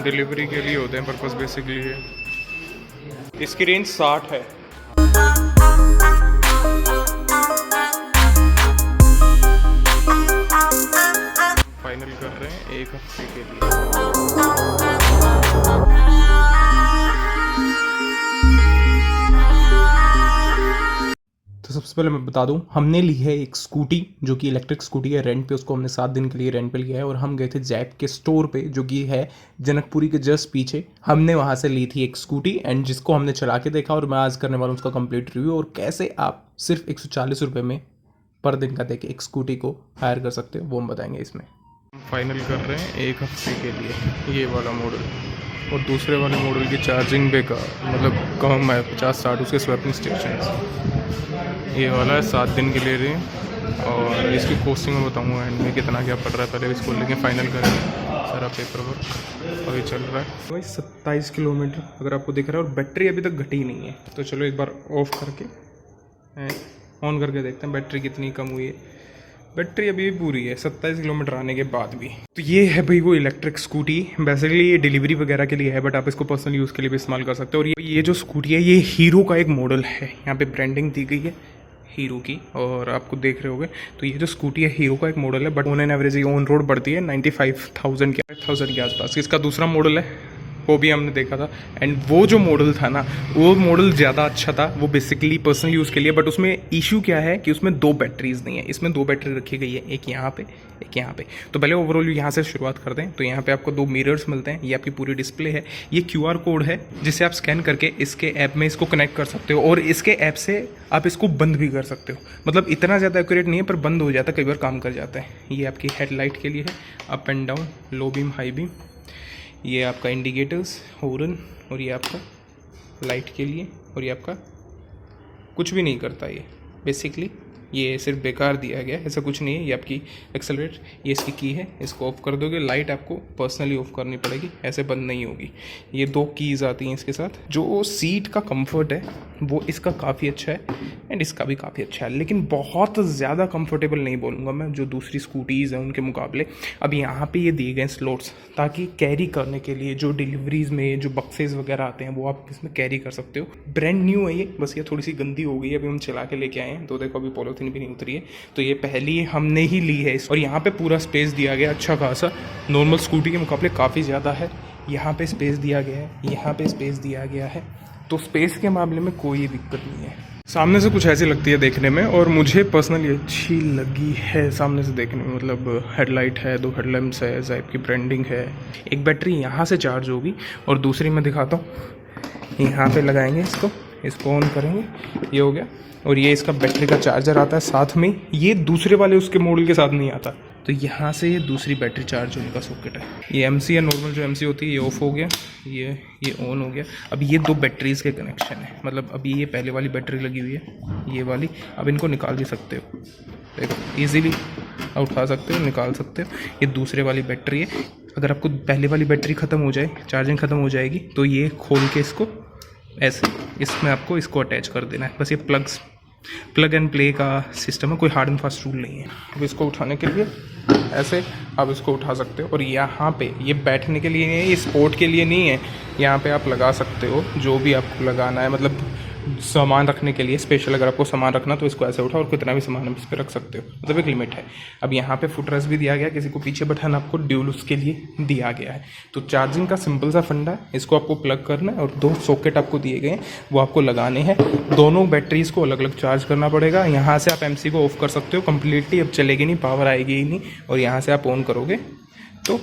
Delivery के लिए होते हैं पर्पस बेसिकली है। इसकी रेंज 60 है। फाइनल कर रहे हैं 1 हफ्ते के लिए। तो सबसे पहले मैं बता दूं, हमने ली है एक स्कूटी जो कि इलेक्ट्रिक स्कूटी है, रेंट पे। उसको हमने 7 दिन के लिए रेंट पे लिया है और हम गए थे जैप के स्टोर पे जो कि है जनकपुरी के जस्ट पीछे। हमने वहाँ से ली थी एक स्कूटी एंड जिसको हमने चला के देखा और मैं आज करने वाला हूँ उसका कंप्लीट रिव्यू और कैसे आप सिर्फ 140 रुपये में पर दिन का देके एक स्कूटी को हायर कर सकते हो, वो हम बताएंगे इसमें। फाइनल कर रहे हैं 1 हफ्ते के लिए ये वाला मॉडल, और दूसरे वाले मॉडल की चार्जिंग बेकार, मतलब कम है 50-60 उसके स्वैपिंग स्टेशन। ये वाला है 7 दिन के ले रहे हैं और इसकी कॉस्टिंग मैं बताऊँगा एंड में कितना क्या पड़ रहा है। पहले इसको लेके फाइनल करेंगे सारा पेपर वर्क। अभी चल रहा है भाई 27 किलोमीटर अगर आपको दिख रहा है और बैटरी अभी तक घटी नहीं है। तो चलो एक बार ऑफ करके ऑन करके देखते हैं बैटरी कितनी कम हुई है। बैटरी अभी भी पूरी है 27 किलोमीटर आने के बाद भी। तो ये है भाई वो इलेक्ट्रिक स्कूटी। बेसिकली ये डिलीवरी वगैरह के लिए है बट आप इसको पर्सनल यूज़ के लिए भी इस्तेमाल कर सकते हो। और ये जो स्कूटी है ये हीरो का एक मॉडल है, यहाँ पे ब्रांडिंग दी गई है हीरो की और आपको देख रहे होगे। तो ये जो स्कूटी है हीरो का एक मॉडल है बट ऑन एन एवरेज ये ऑन रोड बढ़ती है 95,000 के आसपास। इसका दूसरा मॉडल है वो भी हमने देखा था एंड वो जो मॉडल था ना वो मॉडल ज़्यादा अच्छा था, वो बेसिकली पर्सनल यूज़ के लिए। बट उसमें इशू क्या है कि उसमें 2 बैटरीज नहीं है, इसमें 2 बैटरी रखी गई है, एक यहाँ पे एक यहाँ पे। तो पहले ओवरऑल यहाँ से शुरुआत करते हैं। तो यहाँ पे आपको 2 मिरर्स मिलते हैं, ये आपकी पूरी डिस्प्ले है। ये QR कोड है जिसे आप स्कैन करके इसके ऐप में इसको कनेक्ट कर सकते हो और इसके ऐप से आप इसको बंद भी कर सकते हो। मतलब इतना ज़्यादा एक्यूरेट नहीं है पर बंद हो जाता है, कई बार काम कर जाता है। ये आपकी हेडलाइट के लिए है, up and down, low beam, high beam. ये आपका इंडिकेटर्स, हॉर्न, और ये आपका लाइट के लिए। और ये आपका कुछ भी नहीं करता ये बेसिकली, ये सिर्फ बेकार दिया गया है, ऐसा कुछ नहीं है। ये आपकी एक्सेलरेट, ये इसकी की है, इसको ऑफ कर दोगे। लाइट आपको पर्सनली ऑफ करनी पड़ेगी, ऐसे बंद नहीं होगी। ये 2 कीज़ आती हैं इसके साथ। जो सीट का कंफर्ट है वो इसका काफ़ी अच्छा है एंड इसका भी काफ़ी अच्छा है, लेकिन बहुत ज़्यादा कंफर्टेबल नहीं बोलूँगा मैं जो दूसरी स्कूटीज़ हैं उनके मुकाबले। अब यहाँ पे ये दिए गए स्लॉट्स ताकि कैरी करने के लिए जो डिलीवरीज़ में जो बक्सेस वगैरह आते हैं वो आप इसमें कैरी कर सकते हो। ब्रांड न्यू है ये, बस ये थोड़ी सी गंदी हो गई है, अभी हम चला के लेके आए हैं। तो देखो अभी पॉलीथीन भी नहीं उतरी है, तो ये पहली हमने ही ली है। और यहाँ पे पूरा स्पेस दिया गया अच्छा खासा, नॉर्मल स्कूटी के मुकाबले काफ़ी ज़्यादा है। यहाँ पे स्पेस दिया गया है, यहाँ पे स्पेस दिया गया है, तो स्पेस के मामले में कोई दिक्कत नहीं है। सामने से कुछ ऐसी लगती है देखने में और मुझे पर्सनली अच्छी लगी है सामने से देखने में। मतलब हेडलाइट है, 2 हेडलैम्प्स है, जैप की ब्रांडिंग है। एक बैटरी यहाँ से चार्ज होगी और दूसरी मैं दिखाता हूँ। यहाँ पे लगाएंगे इसको ऑन करेंगे, ये हो गया। और ये इसका बैटरी का चार्जर आता है साथ में, ये दूसरे वाले उसके मॉडल के साथ नहीं आता। तो यहाँ से ये दूसरी बैटरी चार्ज होने का सॉकेट है। ये MC है, नॉर्मल जो MC होती है, ये ऑफ हो गया, ये ऑन हो गया। अब ये 2 बैटरीज़ के कनेक्शन है, मतलब अभी ये पहले वाली बैटरी लगी हुई है, ये वाली। अब इनको निकाल भी सकते हो, देखो ईजीली उठा सकते हो, निकाल सकते हो। ये दूसरे वाली बैटरी है। अगर आपको पहले वाली बैटरी ख़त्म हो जाए, चार्जिंग ख़त्म हो जाएगी, तो ये खोल के इसको ऐसे इसमें आपको इसको अटैच कर देना है। बस ये प्लग एंड प्ले का सिस्टम है, कोई हार्ड एंड फास्ट रूल नहीं है। अब इसको उठाने के लिए ऐसे आप इसको उठा सकते हो। और यहाँ पे ये बैठने के लिए नहीं है, ये स्पोर्ट के लिए नहीं है। यहाँ पे आप लगा सकते हो जो भी आपको लगाना है, मतलब सामान रखने के लिए स्पेशल। अगर आपको सामान रखना तो इसको ऐसे उठा और कितना भी सामान आप इस पर रख सकते हो, मतलब एक लिमिट है। अब यहाँ पे फुटरेस्ट भी दिया गया, किसी को पीछे बटन आपको ड्यूल उसके लिए दिया गया है। तो चार्जिंग का सिंपल सा फंडा है, इसको आपको प्लग करना है और 2 सॉकेट आपको दिए गए हैं, वो आपको लगाने हैं। दोनों बैटरीज़ को अलग अलग चार्ज करना पड़ेगा। यहाँ से आप MC को ऑफ कर सकते हो कम्प्लीटली, अब चलेगी नहीं, पावर आएगी ही नहीं। और यहाँ से आप ऑन करोगे तो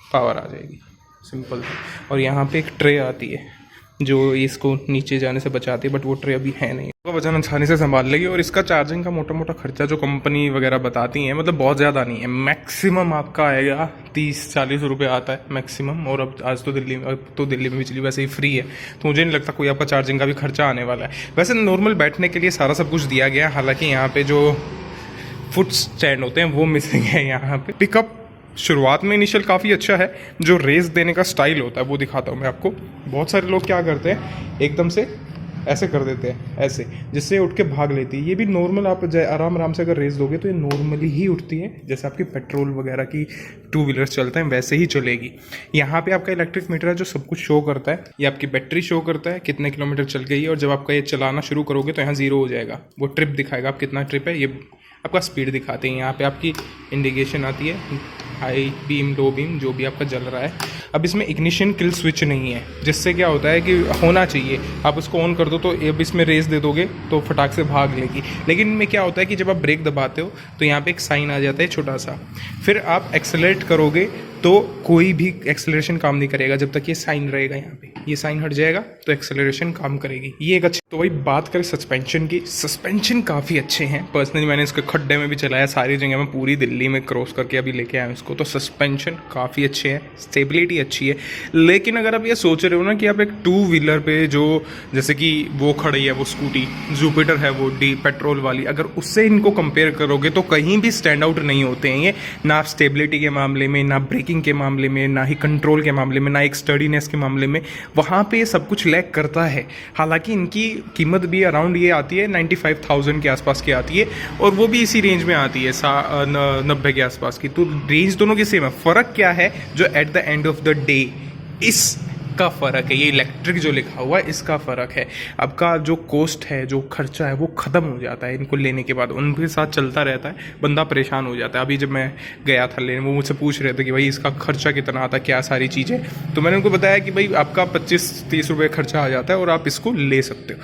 पावर आ जाएगी, सिंपल। और यहाँ पर एक ट्रे आती है जो इसको नीचे जाने से बचाती है, बट वो ट्रे अभी है नहीं, तो वजन आसानी से संभाल लेगी। और इसका चार्जिंग का मोटा मोटा खर्चा जो कंपनी वगैरह बताती हैं, मतलब बहुत ज़्यादा नहीं है, मैक्सिमम आपका आएगा 30-40 रुपये आता है मैक्सिमम। और अब आज तो दिल्ली में बिजली वैसे ही फ्री है, तो मुझे नहीं लगता कोई आपका चार्जिंग का भी खर्चा आने वाला है। वैसे नॉर्मल बैठने के लिए सारा सब कुछ दिया गया है, हालाँकि यहाँ पर जो फुट स्टैंड होते हैं वो मिसिंग है। यहाँ पर पिकअप शुरुआत में इनिशियल काफ़ी अच्छा है, जो रेस देने का स्टाइल होता है वो दिखाता हूँ मैं आपको। बहुत सारे लोग क्या करते हैं, एकदम से ऐसे कर देते हैं, ऐसे, जिससे उठ के भाग लेती है। ये भी नॉर्मल आप आराम आराम से अगर रेस दोगे तो ये नॉर्मली ही उठती है, जैसे आपकी पेट्रोल वगैरह की टू व्हीलर्स चलते हैं वैसे ही चलेगी। यहाँ पे आपका इलेक्ट्रिक मीटर है जो सब कुछ शो करता है। ये आपकी बैटरी शो करता है कितने किलोमीटर चल गई है, और जब आपका ये चलाना शुरू करोगे तो यहाँ 0 हो जाएगा, वो ट्रिप दिखाएगा आप कितना ट्रिप है। ये आपका स्पीड दिखाते हैं। यहाँ पे आपकी इंडिकेशन आती है, हाई बीम, लो बीम, जो भी आपका जल रहा है। अब इसमें इग्निशन किल स्विच नहीं है, जिससे क्या होता है कि होना चाहिए, आप उसको ऑन कर दो तो अब इसमें रेस दे दोगे तो फटाक से भाग लेगी। लेकिन इनमें क्या होता है कि जब आप ब्रेक दबाते हो तो यहाँ पे एक साइन आ जाता है छोटा सा, फिर आप एक्सेलरेट करोगे तो कोई भी एक्सेलरेशन काम नहीं करेगा जब तक ये साइन रहेगा। यहाँ पे ये साइन हट जाएगा तो एक्सेलरेशन काम करेगी। ये एक अच्छी। तो वही बात करें सस्पेंशन की, सस्पेंशन काफ़ी अच्छे हैं। पर्सनली मैंने इसको खड्डे में भी चलाया, सारी जगह में, पूरी दिल्ली में क्रॉस करके अभी लेके आया इसको, तो सस्पेंशन काफ़ी अच्छे हैं, स्टेबिलिटी अच्छी है। लेकिन अगर आप ये सोच रहे हो ना कि आप एक टू व्हीलर पे जो जैसे कि वो खड़ी है, वो स्कूटी जुपिटर है, वो पेट्रोल वाली, अगर उससे इनको कंपेयर करोगे तो कहीं भी स्टैंड आउट नहीं होते हैं ये, ना स्टेबिलिटी के मामले में, ना ब्रेकिंग के मामले में, ना ही कंट्रोल के मामले में, ना एक स्टडीनेस के मामले में। वहाँ पे सब कुछ लैक करता है। हालांकि इनकी कीमत भी अराउंड ये आती है 95,000 के आसपास की आती है, और वो भी इसी रेंज में आती है 90 के आसपास की। तो रेंज दोनों की सेम है। फ़र्क क्या है जो at the end of the day इसका फ़र्क है, ये इलेक्ट्रिक जो लिखा हुआ है इसका फ़र्क है। आपका जो कॉस्ट है, जो खर्चा है, वो ख़त्म हो जाता है इनको लेने के बाद। उनके साथ चलता रहता है, बंदा परेशान हो जाता है। अभी जब मैं गया था लेने, वो मुझसे पूछ रहे थे कि भाई इसका खर्चा कितना आता है, क्या सारी चीज़ें, तो मैंने उनको बताया कि भाई आपका 25-30 रुपये खर्चा आ जाता है और आप इसको ले सकते हो।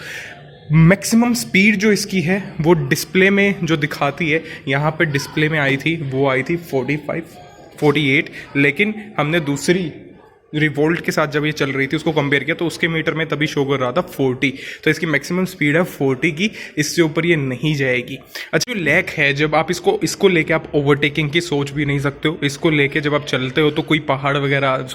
मैक्सिमम स्पीड जो इसकी है वो डिस्प्ले में जो दिखाती है, यहाँ पे डिस्प्ले में आई थी, वो आई थी 45-48, लेकिन हमने दूसरी रिवोल्ट के साथ जब ये चल रही थी उसको कंपेयर किया तो उसके मीटर में तभी शो कर रहा था 40। तो इसकी मैक्सिमम स्पीड है 40 की, इससे ऊपर ये नहीं जाएगी। अच्छा, जो लैक है, जब आप इसको लेके आप ओवरटेकिंग की सोच भी नहीं सकते हो। इसको लेके जब आप चलते हो तो कोई पहाड़ वगैरह,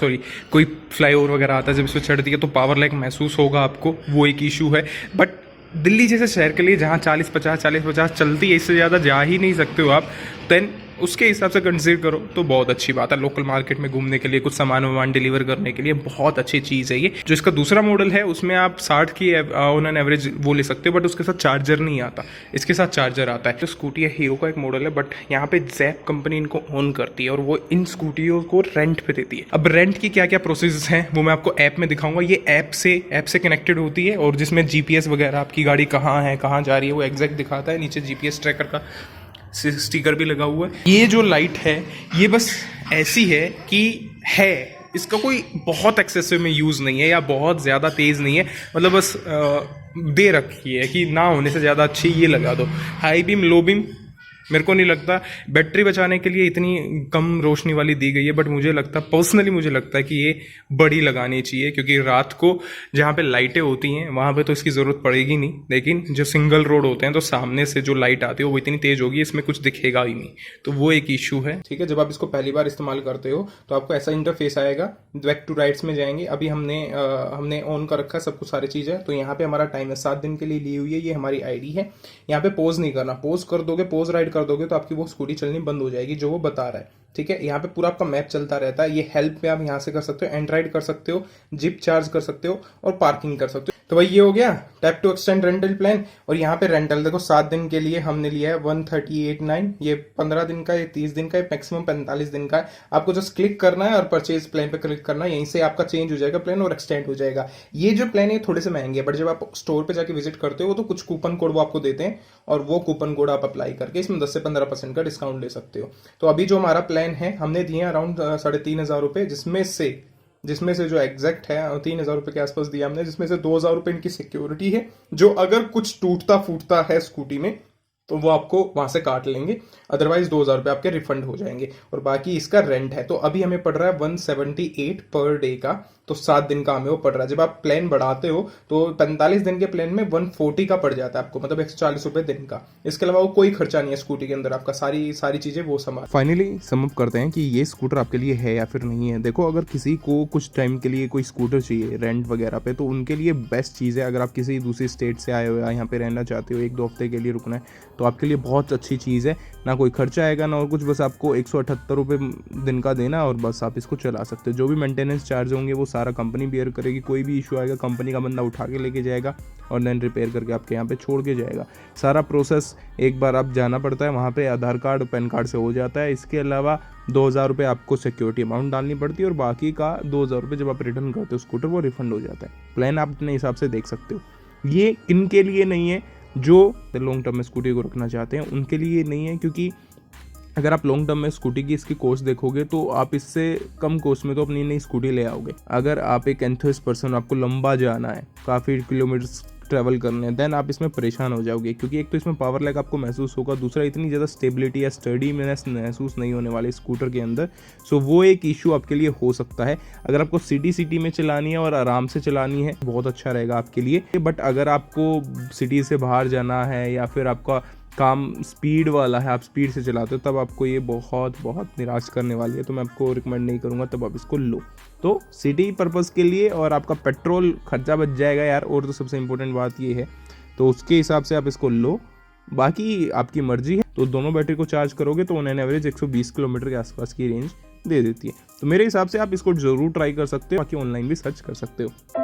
कोई फ्लाईओवर वगैरह आता है, जब इसमें चढ़ती है तो पावर लैक महसूस होगा आपको, वो एक इशू है। बट दिल्ली जैसे शहर के लिए जहाँ 40-50 चलती है, इससे ज़्यादा जा ही नहीं सकते हो आप, देन उसके हिसाब से कंसीडर करो तो बहुत अच्छी बात है। लोकल मार्केट में घूमने के लिए, कुछ सामान डिलीवर करने के लिए बहुत अच्छी चीज़ है ये। जो इसका दूसरा मॉडल है उसमें आप 60 की ऑन एन एवरेज वो ले सकते हो, बट उसके साथ चार्जर नहीं आता, इसके साथ चार्जर आता है। जो स्कूटी है हीरो का एक मॉडल है, बट यहाँ पे जैप कंपनी इनको ओन करती है और वो इन स्कूटियों को रेंट पे देती है। अब रेंट की क्या क्या प्रोसेस हैं वो मैं आपको ऐप में दिखाऊंगा। ये ऐप से कनेक्टेड होती है, और जिसमें GPS वगैरह, आपकी गाड़ी कहाँ है, कहाँ जा रही है, वो एग्जैक्ट दिखाता है। नीचे GPS ट्रैकर का स्टिकर भी लगा हुआ है। ये जो लाइट है ये बस ऐसी है कि है, इसका कोई बहुत एक्सेसिव में यूज़ नहीं है या बहुत ज़्यादा तेज़ नहीं है, मतलब बस दे रखी है कि ना होने से ज़्यादा अच्छी ये लगा दो। हाई बीम, लो बीम मेरे को नहीं लगता बैटरी बचाने के लिए इतनी कम रोशनी वाली दी गई है, बट पर्सनली मुझे लगता है कि ये बड़ी लगानी चाहिए, क्योंकि रात को जहाँ पे लाइटें होती हैं वहाँ पे तो इसकी ज़रूरत पड़ेगी नहीं, लेकिन जो सिंगल रोड होते हैं तो सामने से जो लाइट आती है वो इतनी तेज़ होगी, इसमें कुछ दिखेगा ही नहीं, तो वो एक इशू है। ठीक है, जब आप इसको पहली बार इस्तेमाल करते हो तो आपको ऐसा इंटरफेस आएगा। बैक टू राइट्स में जाएंगे। अभी हमने ऑन कर रखा है सब कुछ, सारी चीज़ें। तो यहाँ पे हमारा टाइम है 7 दिन के लिए ली हुई है, ये हमारी ID है। यहाँ पे पोज नहीं करना, पोज कर दोगे, पोज राइड कर दोगे तो आपकी वो स्कूटी चलनी बंद हो जाएगी, जो वो बता रहा है। ठीक है, यहाँ पे पूरा आपका मैप चलता रहता है। ये हेल्प पे आप यहाँ से कर सकते हो, एंड राइड कर सकते हो, जिप चार्ज कर सकते हो और पार्किंग कर सकते हो। तो भाई ये हो गया tap to extend rental plan. और यहाँ पे रेंटल देखो 7 दिन के लिए हमने लिया है 138.9, ये 15 दिन का, ये 30 दिन का, ये मैक्सिमम 45 दिन का है। आपको जस्ट क्लिक करना है और परचेज प्लान पे क्लिक करना है, यहीं से आपका चेंज हो जाएगा प्लान और एक्सटेंड हो जाएगा। ये जो प्लान है थोड़े से महंगे है, बट जब आप स्टोर पे जाके विजिट करते हो तो कुछ कूपन कोड वो आपको देते हैं, और वो कूपन कोड आप अप्लाई करके इसमें 10 से 15% का डिस्काउंट ले सकते हो। तो अभी जो हमारा प्लान है हमने दिए अराउंड 3,500 रुपये, जिसमें से जो एग्जैक्ट है 3,000 रुपये के आसपास दिया हमने, जिसमें से 2,000 रुपये इनकी सिक्योरिटी है, जो अगर कुछ टूटता फूटता है स्कूटी में तो वो आपको वहां से काट लेंगे, अदरवाइज 2,000 रुपये आपके रिफंड हो जाएंगे, और बाकी इसका रेंट है। तो अभी हमें पड़ रहा है 178 पर डे का, तो 7 दिन का हमें वो पड़ रहा है। जब आप प्लान बढ़ाते हो तो 45 दिन के प्लान में 140 का पड़ जाता है आपको, मतलब 140 रुपये दिन का। इसके अलावा वो कोई खर्चा नहीं है स्कूटी के अंदर, आपका सारी चीजें वो संभाल। फाइनली सम अप करते हैं कि ये स्कूटर आपके लिए है या फिर नहीं है। देखो, अगर किसी को कुछ टाइम के लिए कोई स्कूटर चाहिए रेंट वगैरह पे, तो उनके लिए बेस्ट चीज़ है। अगर आप किसी दूसरी स्टेट से आए हो या यहाँ पे रहना चाहते हो, 1-2 हफ्ते के लिए रुकना है, तो आपके लिए बहुत अच्छी चीज़ है। ना कोई खर्चा आएगा ना और कुछ, बस आपको 178 रुपये दिन का देना और बस आप इसको चला सकते हो। जो भी मेंटेनेंस चार्ज होंगे वो सारा कंपनी बियर करेगी। कोई भी इशू आएगा कंपनी का बंदा उठा के लेके जाएगा और देन रिपेयर करके आपके यहाँ पे छोड़ के जाएगा। सारा प्रोसेस एक बार आप जाना पड़ता है वहाँ पे, आधार कार्ड पैन कार्ड से हो जाता है। इसके अलावा 2000 रुपये आपको सिक्योरिटी अमाउंट डालनी पड़ती है और बाकी का 2000 रुपये जब आप रिटर्न करते हो स्कूटर वो रिफंड हो जाता है। प्लान आप अपने हिसाब से देख सकते हो। ये किन के लिए नहीं है, जो लॉन्ग टर्म में स्कूटी को रखना चाहते हैं उनके लिए नहीं है, क्योंकि अगर आप लॉन्ग टर्म में स्कूटी की इसकी कॉस्ट देखोगे तो आप इससे कम कॉस्ट में तो अपनी नई स्कूटी ले आओगे। अगर आप एक एंथुसियास्ट पर्सन, आपको लंबा जाना है, काफ़ी किलोमीटर्स ट्रैवल करने हैं, देन आप इसमें परेशान हो जाओगे, क्योंकि एक तो इसमें पावर लैग आपको महसूस होगा, दूसरा इतनी ज़्यादा स्टेबिलिटी या स्टडीनेस महसूस नहीं होने वाली स्कूटर के अंदर। सो वो एक इशू आपके लिए हो सकता है। अगर आपको सिटी में चलानी है और आराम से चलानी है बहुत अच्छा रहेगा आपके लिए। बट अगर आपको सिटी से बाहर जाना है या फिर आपका काम स्पीड वाला है, आप स्पीड से चलाते हो, तब आपको ये बहुत बहुत निराश करने वाली है। तो मैं आपको रिकमेंड नहीं करूँगा, तब आप इसको लो। तो सिटी पर्पज़ के लिए और आपका पेट्रोल खर्चा बच जाएगा यार, और तो सबसे इम्पोर्टेंट बात ये है, तो उसके हिसाब से आप इसको लो। बाकी आपकी मर्जी है। तो दोनों बैटरी को चार्ज करोगे तो ऑन एन एवरेज 120 किलोमीटर के आसपास की रेंज दे देती है। तो मेरे हिसाब से आप इसको ज़रूर ट्राई कर सकते हो, बाकी ऑनलाइन भी सर्च कर सकते हो।